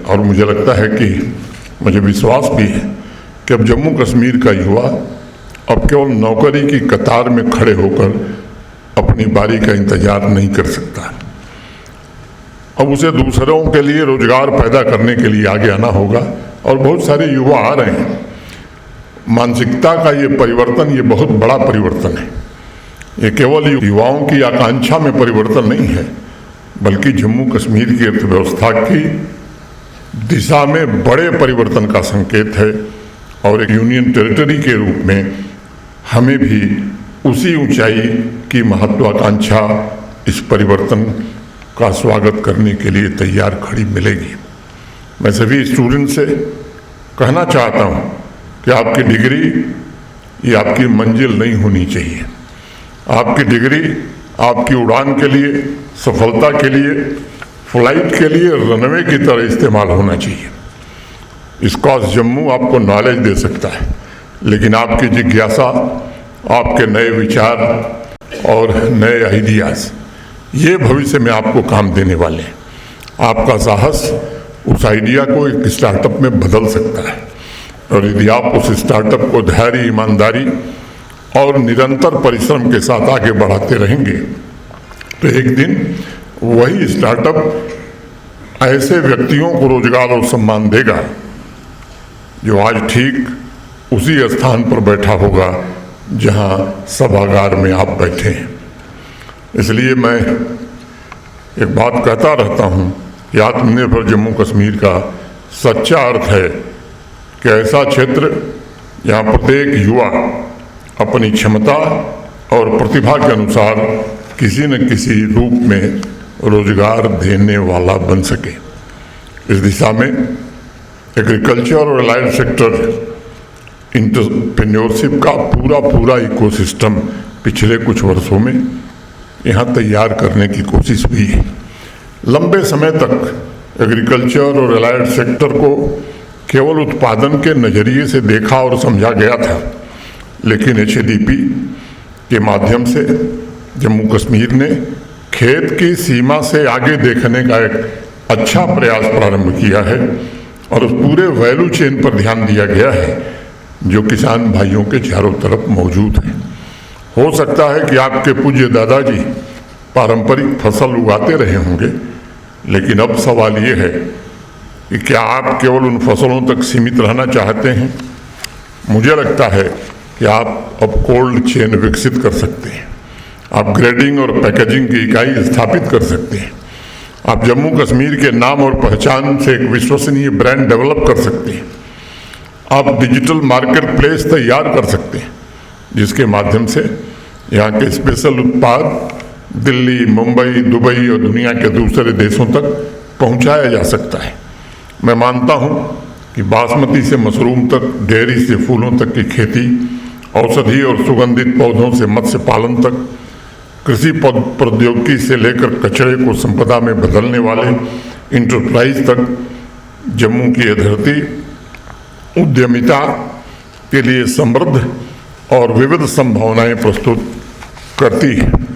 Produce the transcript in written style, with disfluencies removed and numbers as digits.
और मुझे लगता है कि मुझे विश्वास भी है कि अब जम्मू कश्मीर का युवा अब केवल नौकरी की कतार में खड़े होकर अपनी बारी का इंतजार नहीं कर सकता। अब उसे दूसरों के लिए रोजगार पैदा करने के लिए आगे आना होगा और बहुत सारे युवा आ रहे हैं। मानसिकता का ये परिवर्तन, ये बहुत बड़ा परिवर्तन है। ये केवल युवाओं की आकांक्षा में परिवर्तन नहीं है, बल्कि जम्मू कश्मीर की अर्थव्यवस्था की दिशा में बड़े परिवर्तन का संकेत है। और एक यूनियन टेरिटरी के रूप में हमें भी उसी ऊंचाई की महत्वाकांक्षा, इस परिवर्तन का स्वागत करने के लिए तैयार खड़ी मिलेगी। मैं सभी स्टूडेंट से कहना चाहता हूँ कि आपकी डिग्री ये आपकी मंजिल नहीं होनी चाहिए। आपकी डिग्री आपकी उड़ान के लिए, सफलता के लिए, फ्लाइट के लिए रनवे की तरह इस्तेमाल होना चाहिए। स्कॉच जम्मू आपको नॉलेज दे सकता है, लेकिन आपकी जिज्ञासा, आपके नए विचार और नए आइडियाज़, ये भविष्य में आपको काम देने वाले हैं। आपका साहस उस आइडिया को एक स्टार्टअप में बदल सकता है, और यदि आप उस स्टार्टअप को धैर्य, ईमानदारी और निरंतर परिश्रम के साथ आगे बढ़ाते रहेंगे तो एक दिन वही स्टार्टअप ऐसे व्यक्तियों को रोजगार और सम्मान देगा जो आज ठीक उसी स्थान पर बैठा होगा जहां सभागार में आप बैठे हैं। इसलिए मैं एक बात कहता रहता हूं कि आत्मनिर्भर जम्मू कश्मीर का सच्चा अर्थ है कि ऐसा क्षेत्र जहां प्रत्येक युवा अपनी क्षमता और प्रतिभा के अनुसार किसी न किसी रूप में रोजगार देने वाला बन सके। इस दिशा में एग्रीकल्चर और अलाइड सेक्टर एंटरप्रेन्योरशिप का पूरा इकोसिस्टम पिछले कुछ वर्षों में यहाँ तैयार करने की कोशिश हुई है। लंबे समय तक एग्रीकल्चर और अलाइड सेक्टर को केवल उत्पादन के नज़रिए से देखा और समझा गया था, लेकिन HADP के माध्यम से जम्मू कश्मीर ने खेत की सीमा से आगे देखने का एक अच्छा प्रयास प्रारंभ किया है और उस पूरे वैल्यू चेन पर ध्यान दिया गया है जो किसान भाइयों के चारों तरफ मौजूद है। हो सकता है कि आपके पूज्य दादाजी पारंपरिक फसल उगाते रहे होंगे, लेकिन अब सवाल ये है कि क्या आप केवल उन फसलों तक सीमित रहना चाहते हैं? मुझे लगता है कि आप अब कोल्ड चेन विकसित कर सकते हैं, आप ग्रेडिंग और पैकेजिंग की इकाई स्थापित कर सकते हैं, आप जम्मू कश्मीर के नाम और पहचान से एक विश्वसनीय ब्रांड डेवलप कर सकते हैं, आप डिजिटल मार्केट प्लेस तैयार कर सकते हैं जिसके माध्यम से यहाँ के स्पेशल उत्पाद दिल्ली, मुंबई, दुबई और दुनिया के दूसरे देशों तक पहुँचाया जा सकता है। मैं मानता हूँ कि बासमती से मशरूम तक, डेयरी से फूलों तक की खेती, औषधि और सुगंधित पौधों से मत्स्य पालन तक, कृषि प्रौद्योगिकी से लेकर कचरे को संपदा में बदलने वाले इंटरप्राइज तक, जम्मू की धरती उद्यमिता के लिए समृद्ध और विविध संभावनाएं प्रस्तुत करती है।